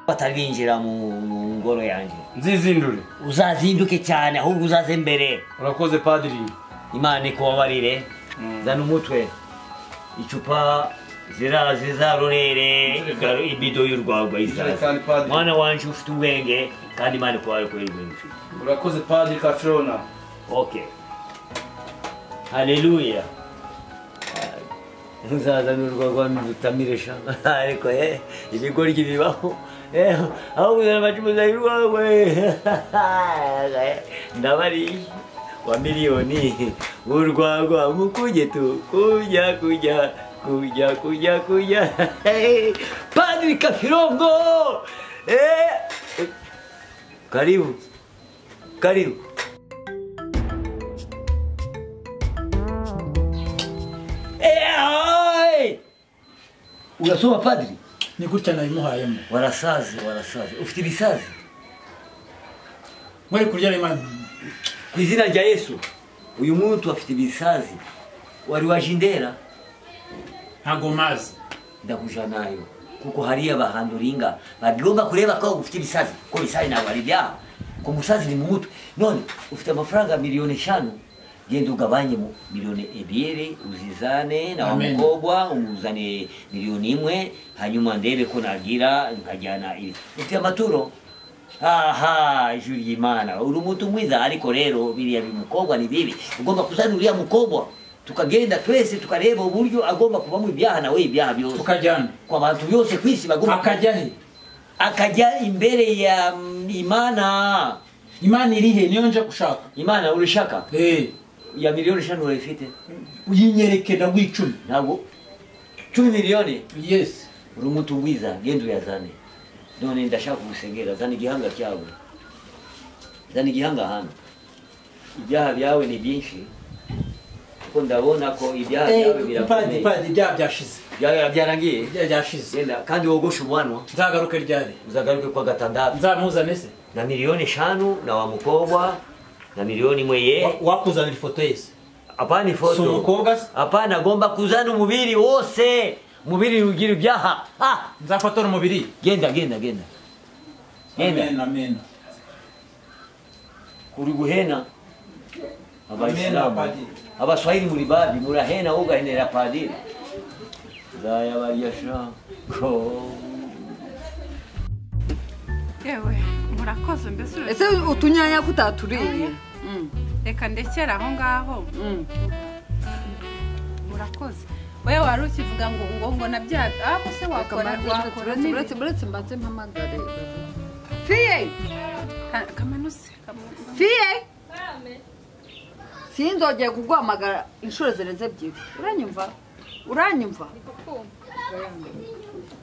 batarinjira mu ngoro yanjye nzizindure uzazinduke cyane ahubwo uzaze mbere urakoze padiri Imana ikubabarire zana umutwe icupa zizarorere ibido y'urwagwa isaza mwana wanje ufite ubwenge kandi Imana ikubabarire ko ubwenge ufite urakoze padiri Kafirona okay haleluya uzazana urwagwa n'utamire shanga ariko ibigoryi bibaho aho uzana amacumu z'urwagwa ndabari wa miliyoni urwagwa mukuje tu kujya Padri Kafirongo karibu urasoma padri ni gutya nabimuhayemo warasaze ufite ibisazi mwari kurya Imana ku izina rya Yesu uyu muntu afite ibisazi wari wajindera ntago mazi ndakujanayo kuko hari abahanduringa bagomba kureba ko ufite ibisazi ko bisazi nawe ari bya ko musazi ni mu mutwe none ufite amafaranga miliyoni 5 genda ugabanye mu miliyoni 2 uzizane na mukobwa umuzane miliyoni 1 hanyuma ndebe ko nagira nkajyana ufite amaturo aha juri Imana uri umuntu mwiza ariko rero biriya bimukobwa ni bibi ugomba kuzana uriya mukobwa tukagenda twese tukareba uburyo agomba kuba mu ibyaha nawe ibyaha byose tukajyana kwa bantu byose kwisi bagomba akajya imbere ya Imana irihe niyo nje gushaka Imana urishaka ya miliyoni 5 urayifite uyinyereke na gwicumi ntabwo 10 miliyoni yes uri umuntu mwiza genda uyazane none ndashaka gusengera zana igihanga cyawe zana igihanga hano ibyaha byawe ni byinshi ko ndabona ko ibyaha byawe birakomeye padiri byashize byarangiye byashize genda kandi wogoshe umwana nzagaruke ryari uzagaruke kwa gatandatu nzamuzane se na miliyoni 5 na wa mukobwa na miliyoni 1 wakuzanira ifoto yese apana ifoto so mukobwa apana agomba kuzana umubiri wose umubiri ugira ibyaha nzafotora umubiri genda amen kuri guhena abaswahili muri babi murahena ugahenera padiri zaya bariyasha yewe murakoze mbese ese utunyanya kutaturiye reka ndekera aho ngaho murakoze wewe wari ukivuga ngo nabya aho se wakora buretse mbanze mpamagare fiye kamanuse fiye sinzogeye kuguhamagara inshuro zirenze 2 uranyumva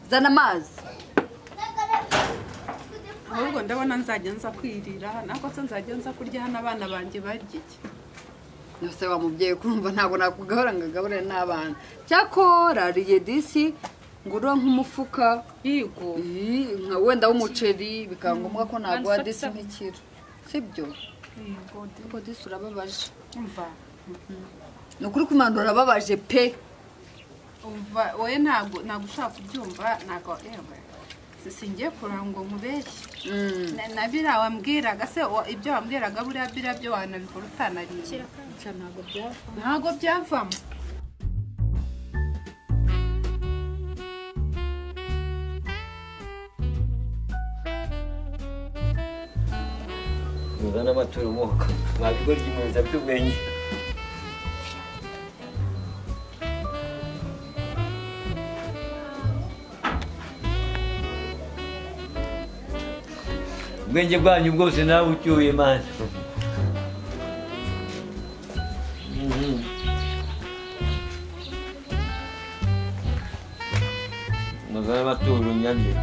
zana amazi ahubwo ndabona nzajya nza kwirira nako se nzajya nza kurya hano abana banjye barya iki nose wa mubyeyi kurumva ntabwo nakugahora ngagaburira n'abana cyakora riye disi nguro nk'umufuka yego nka wenda w'umuceri bikangombwa ko nagwa disi nk'ikiro sibyo yego disi urababaje umva nukuri kumandura urababaje pe umva oye ntabwo ushaka kubyumva ntabwo yewe singiye kurango nkubeshye nabira wambwiraga se ibyo wambwiraga buriya byo wanabikora utanariye ntabwo byavamo muzana amaturo umuka mwabigora igimuza by'ubwenge ubwenge bwanyu bwose nawe ucyuye Mana muzana amaturo nyabyo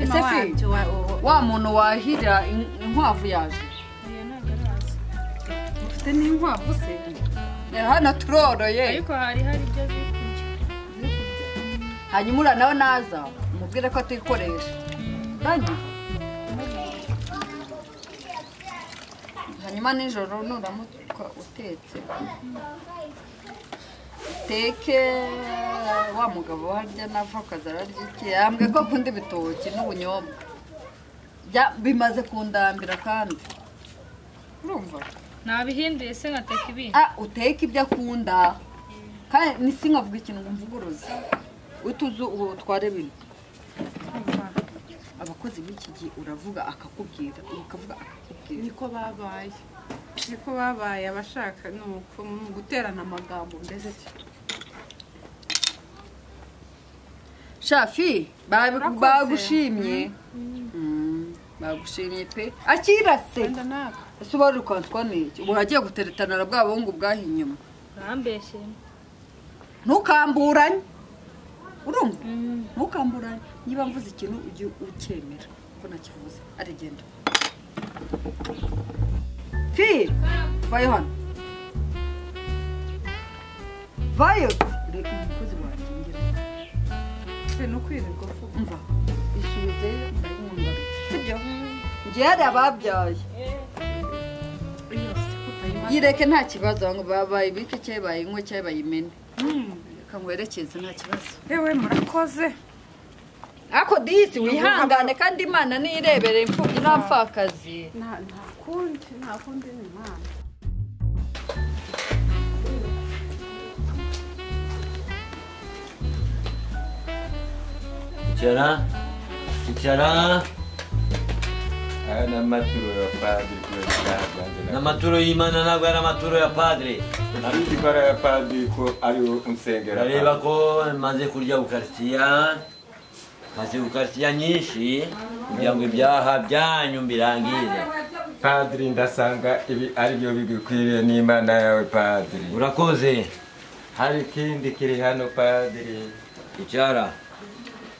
ese fi wa muntu wahira inkwavu yaje ufite n'inkwavu se hano turoroye ariko hari ibyo hanyuma ura nawe naza umubwire ko atikoresha uranyumva hanyuma nijoro nuramuka utetse teke wa mugabo harya navakaza ararya iki yambwe ko akunda ibitoki n'ubunyobwa bimaze kundambira kandi urumva nabihinduye se ngateka ibindi uteka ibyo akunda kandi nisi nkavuga ikintu ngo mvuguruze utuzu utware bino abakozi b'iki gihe uravuga akakubwira ukavuga akakubwira niko babaye abashaka nuko guterana amagambo mbese Shafi bagushimye bagushimye pe akirase ese bari kwanswa niki uragiye guteretanira bwa bungu bwahinyuma urambeshye ntukamburanye urumva ntukamburanye niba mvuze ikintu ujye ukemera ko nakivuze arigenda fi vayo hano vayo reka umukozi wanjye ngera no kwirirwa umva isubize ndabumva sibyo ngiye hari ababyaye yireke nta kibazo ngo babaye bike cyaye bayinywe cyaye bayimene kangwerekeze nta kibazo yewe murakoze ako disi wihangane kandi Imana nirebere imfubyi n'abapfakazi nta kundi ni Imana Icara. Aya ni amaturo ya padiri kubera N'amaturo y'Imana ntabwo ari amaturo ya padiri. Nabindi ko ari aya padiri ko ari unsengera. Urareba ko maze kurya ukaristiya. Maze ukaristiya nyinshi kugira ngo ibyaha byanyu mbirangire. Padiri ndasanga ibi ari byo bigikwiriye n'Imana yawe padiri. Urakoze. Hari ikindi kiri hano padiri. Icara.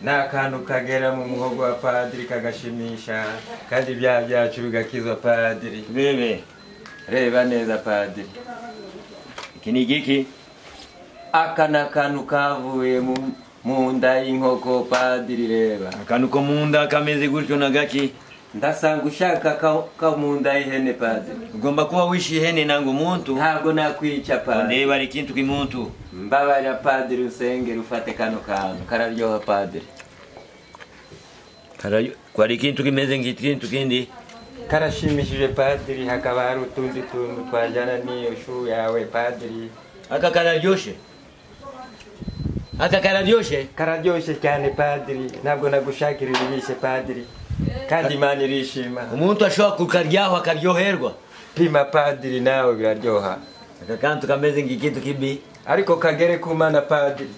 N'akantu kagera mu muhogo wa padiri kagashimisha kandi ibyaha byacu bigakizwa padiri. Bebe. Reba neza padiri. Iki ni igiki? Aka ni akantu kavuye mu nda y'inkoko padiri reba. Akantu ko mu nda kameze gutyo na gaki. Ndasanga ushaka ka mu nda y'ihene padiri. Ugomba kuba wishi ihene nango umuntu. Ntabwo nakwica padiri. Ndeba ari ikintu kimuntu. Mbabarira padiri usengera ufate kano kantu kararyoha padiri. Kwari ikintu kimeze nk'ikintu kindi. Karashimishije padiri hakaba hari utundi tuntu twajyana n'iyo shu yawe padiri. Aka kararyoshe. Aka kararyoshe. Kararyoshe cyane padiri. Ntabwo nagushakira ibishe padiri. Kandi Imana irishima. Umuntu ashobora kukaryaho akaryoherwa. Pima padiri nawe biraryoha. Aka kantu kameze nk'ikintu kibi. Ariko kagere ku Mana padiri.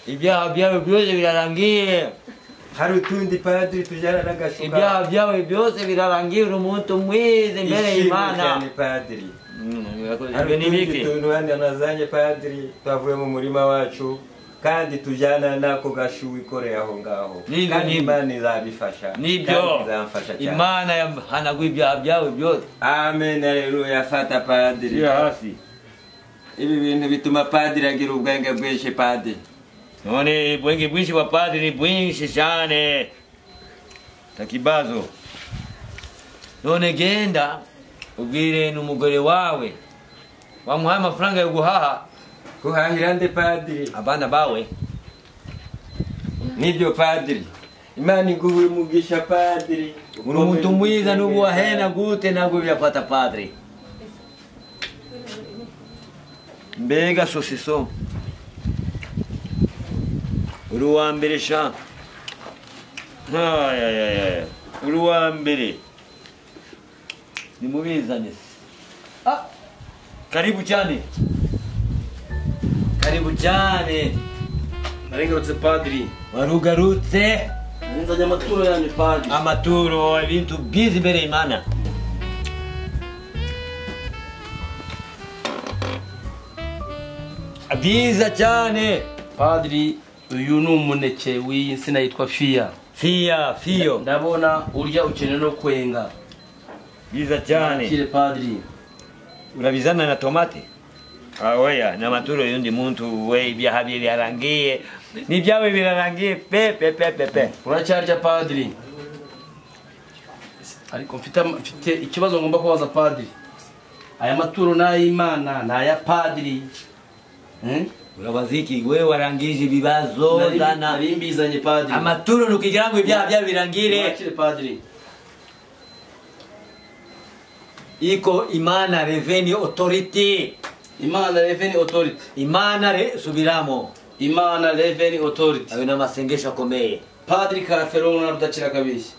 Ibyaha byawe byose birarangiye. Hari utundi padiri tujyana n'agashuka. Ibyaha byawe byose birarangiye umuntu mwize imbere y'Imana. Cyane padiri. Hari n'ibiki tuntu hano nazanye padiri twavuye mu murima wacu kandi tujyana nako gashu wikoreye aho ngaho. Kandi Imana izabifasha. Nibyo. Imana yahanaguye ibyaha byawe byose. Amen haleluya fata padiri. Ya hasi. Ibi bintu bituma padiri agira ubwenge bwinshi padiri. None ubwenge bwinshi wa padiri bwinshi cyane. Takibazo. None genda ubwire n'umugore wawe. Wamuhaye amafaranga yo guhaha. Kuhahira nde padiri? Abana bawe. Nibyo padiri. Imana iguhe umugisha padiri. Uri umuntu mwiza n'ubu wahena gute ntabwo byafata padiri. Mbega sosiso. Uri uwa mbere sha. Uri uwa mbere. Nimubizane. Karibu cyane. Karibu cyane. Narengarutse padiri. Warugarutse. Nzanye amaturo yanyu padiri. Amaturo ibintu bizi imbere y'Imana. Biza cyane. Padiri uyu ni umuneke w'iyi nsina yitwa fiya. Fiyo. Ndabona urya ukeneye no kwenga. Biza cyane. Kire padiri. Urabizana na tomate? Oya, na maturo yundi muntu we ibyaha birarangiye. N'ibyawe birarangiye pe. Uracyarya padiri. Ariko mfite ikibazo ngomba kubaza padiri. aya maturo n'ay'Imana n'aya padiri. Urabaziki wewe warangije ibibazo zana narimbizanye padiri. Amaturo nukigira ngo ibyaha bya birangire. Wakire padiri. Iko Imana Revenue Authority. Imana Revenue Authority. Imana subiramo. Imana Revenue Authority. Ayo namasengesho akomeye. Padiri Kafirongo na rudakira kabishye.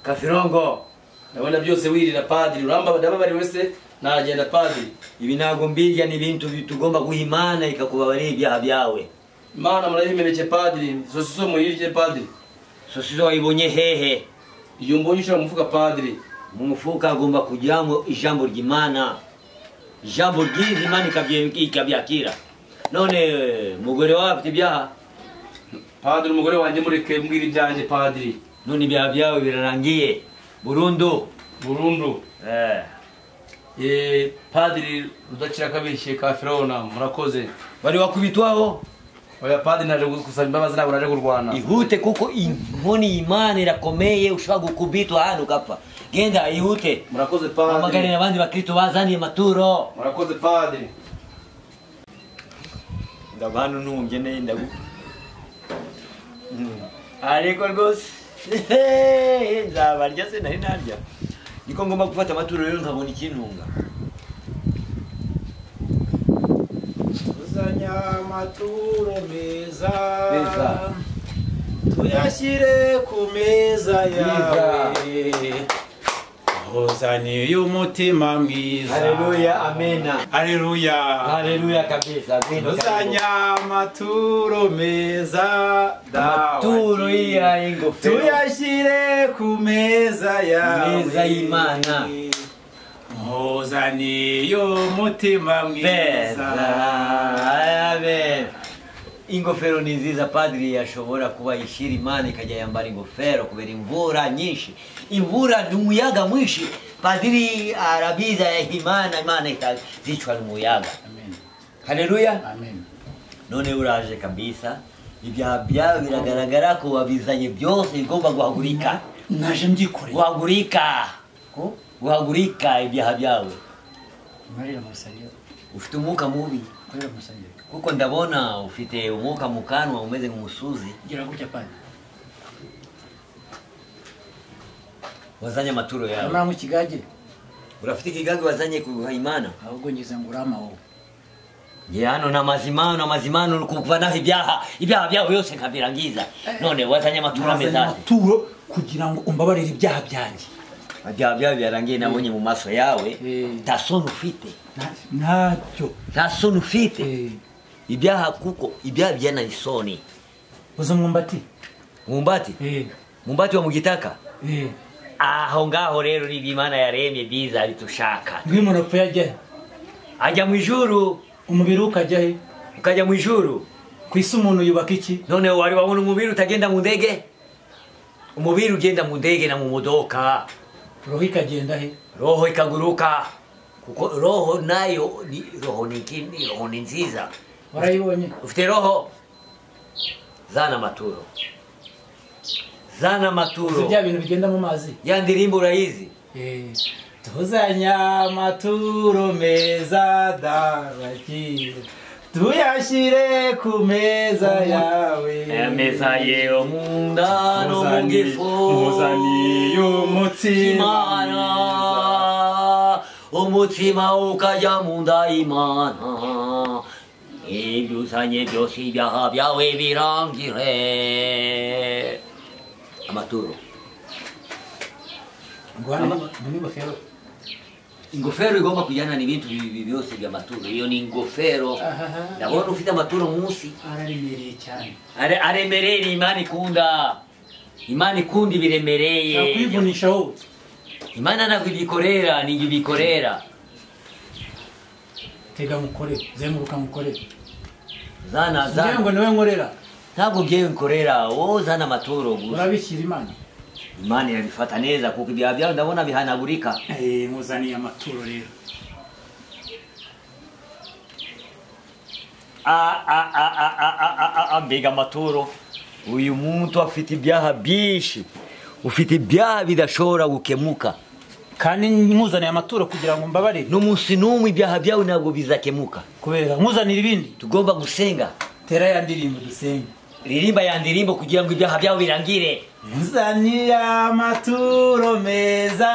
Kafirongo. Ndabona byose wirira padiri. Uramba ndababari wese nagenda padiri. Ibi nago mbirya ni ibintu bitugomba guhimana ikakubabarira ibyaha byawe. Imana murahimeneke padiri. Sosizo muyirye padiri. Sosizo wayibonye hehe? Iyo mbonye ushaka mufuka padiri. Mu mufuka agomba kujyamo ijambo ry'Imana. Ijambo ry'Imana ikabyakira. None mugore wawe afite ibyaha? Padiri umugore wanjye mureke mbwira ibyanjye padiri. None ibyaha byawe birarangiye burundu. Burundu. Padiri rudakira kabishye Kafirona murakoze. Bari wakubitwaho? Oya padiri naje gusaba imbabazi ntabwo naje kurwana. Ihute kuko inkoni Imana irakomeye ushobora gukubitwa hano gapfa. Genda ihute. Murakoze padiri. Amagarira abandi bakristo bazaniye maturo. Murakoze padiri. Ndabana numye nenda. Ariko rwose nzabarya se nari narya. Niko ngomba gufata amaturo rero nkabona ikintunga. Uzanya amaturo meza. Meza. Tuyashyire ku meza yawe. Uzaniye umutima mwiza. Haleluya, amena. Haleluya. Haleluya kabisa. Uzanya amaturo meza. Amaturo ya ingofero. Tuyashyire ku meza yawe. Meza y'Imana. Uzaniye umutima mwiza. Amen. Ingofero ni nziza padiri yashobora kuba yishira Imana ikajya yambara ingofero kubera imvura nyinshi. Imvura ni umuyaga mwinshi. Padiri arabiza Imana itazicwa n'umuyaga. Amen. Haleluya. Amen. None uraje kabisa. Ibyaha byawe biragaragara ko wabizanye byose bigomba guhagurika. Naje mbyikore. Guhagurika. Ko? Guhagurika ibyaha byawe. Marira musanya. Ufite umwuka mubi. Marira musanya. Kuko ndabona ufite umwuka mu kanwa umeze nk'umusuzi. Gira gutya pani. Wazanye amaturo yawe. Amara mu kigage. Urafite ikigage wazanye kuguha Imana. Ahubwo ngize ngurama wowe. Ye hano namazimano kuva naho ibyaha byawe yose nkabirangiza. None wazanye amaturo ameza. Amaturo kugira ngo umbabarire ibyaha byanjye. Ibyaha byawe byarangiye nabonye mu maso yawe. Nta soni ufite. Ntacyo. Nta soni ufite. Ibyaha kuko ibyaha byana isoni. Uzo mwumbati? Mwumbati? Mwumbati wa mugitaka? Aho ngaho rero ni Imana yaremye biza bitushaka. Ngwimo napfa yajya. Ajya mu ijuru. Umubiri ukajya he? Ukajya mu ijuru. Kwisi umuntu yubaka iki? None wari wabona umubiri utagenda mu ndege? Umubiri ugenda mu ndege na mu modoka. Roho ikagenda he? Roho ikaguruka. Kuko roho nayo ni roho ni nziza. Warayibonye? Ufite roho? Zana amaturo. Zana amaturo. Bya bintu bigenda mu mazi. Ya ndirimbo urayizi? Tuzanya amaturo meza dabakire. Tuyashyire ku meza yawe. Meza yewe munda no mu gifu. Muzaniye umutima. Umutima ukajya mu nda y'Imana. Ibyo uzanye byose ibyaha byawe birangire. Amaturo. Ingofero. Ingofero igomba kujyana n'ibintu byose by'amaturo. Iyo ni ingofero. Ndabona ufite amaturo munsi. Araremereye cyane. Aremereye Imana ikunda. Imana ikunda ibiremereye. Nakwivunisha wowe. Imana ntabwo ibikorera, ni ibikorera. Tega mukore, zenguruka mukore. Zana. Ngo niwe nkorera. Ntabwo ngiye nkorera, wowe zana amaturo gusa. Urabishyira Imana. Imana irabifata neza kuko ibyaha byawe ndabona bihanagurika. Muzaniye amaturo rero. Mbega amaturo. Uyu muntu afite ibyaha byinshi. Ufite ibyaha bidashobora gukemuka. kandi nkuzaniye amaturo kugira ngo mbabarire n'umunsi n'umwe ibyaha byawe ntabwo bizakemuka kubera nkuzanira ibindi tugomba gusenga tera ya ndirimbo dusenge ririmba ya ndirimbo kugira ngo ibyaha byawe birangire nkuzaniye amaturo meza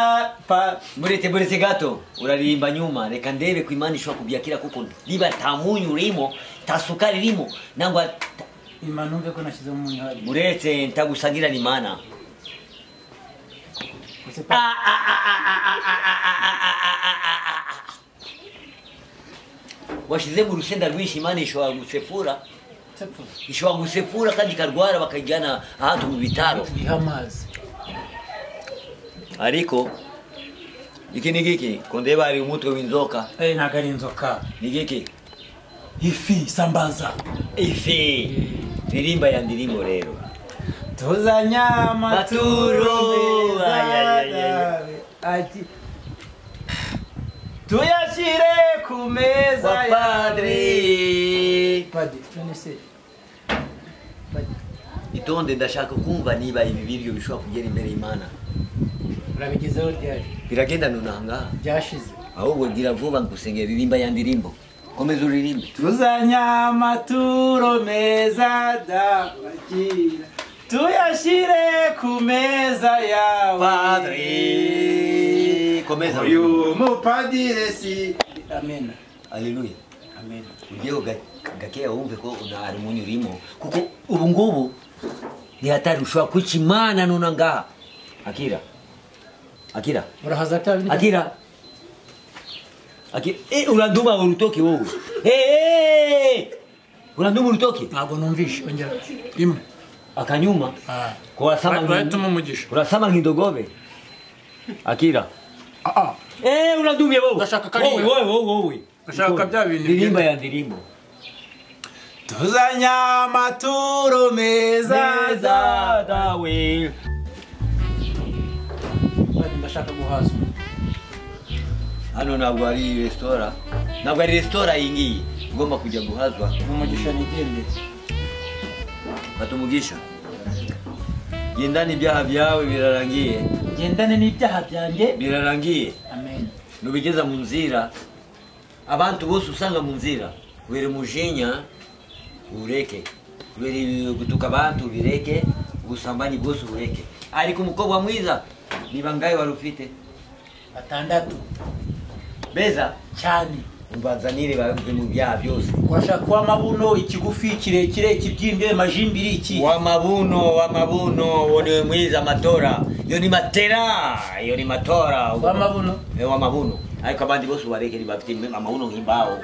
buretse gato urarimba nyuma reka ndebe ko Imana ishobora kubyakira kuko niba nta munyu urimo nta sukari irimo nangwa Imana numve ko nashize mu munyu hari buretse ntagusangira n'Imana washize mu rusenda rwinshi Imana ishobora gusefura kandi karwara bakajyana ahantu mu bitaro biha amazi ariko iki ni giki ko ndeba ari umutwe w'inzoka ntago ari inzoka ni giki ifi sambaza ifi ririmba ya ndirimbo rero tuzanya amaturo ati tuyashire ku meza ya padri tunese itonde ndashaka kumva niba ibi biryo bishobora kugera imbere y'Imana urabigezeho ryari biragenda nunanga byashize ahubwo gira vuba ngusengera ririmba ya ndirimbo komeza uririmbe tuzanya amaturo meza dabakira tuyashire ku meza yawe padri komeza uyu mupadire si amen haleluya amen ugiye gakeya wumve ko unari umunyu urimo kuko ubu ngubu ni hatari ushobora kwica Imana nuna ngaha akira urahaza tabi akira uranduma urutoki wowe uranduma urutoki ntabwo numvishe ongera rimwe akanyuma ko urasama nk'indogobe akira uradumye wowe ndashaka kariwe wowe ndashaka bya bintu ndirimba ya ndirimbo tuzanya amaturo meza dawe ndashaka guhaza hano ntabwo ari resitora iyi ngiyi ugomba kujya guhazwa umugisha nigende batumugisha gendana ibyaha byawe birarangiye gendane n'ibyaha byanjye birarangiye amen nubigeza mu nzira abantu bose usanga mu nzira kubera umujinya ureke kubera gutuka abantu bireke ubusambanyi bwose ureke ariko umukobwa mwiza niba ngaye wari ufite 6 beza cyane umbanzanire bavuze mu byaha byose washaka kwa mabuno ikigufi kirekire ikibyimbye majimbiri iki wa mabuno wone mwiza matora yo ni matora wa mabuno wa mabuno ariko abandi bose ubareke bafite amabuno nk'imbaho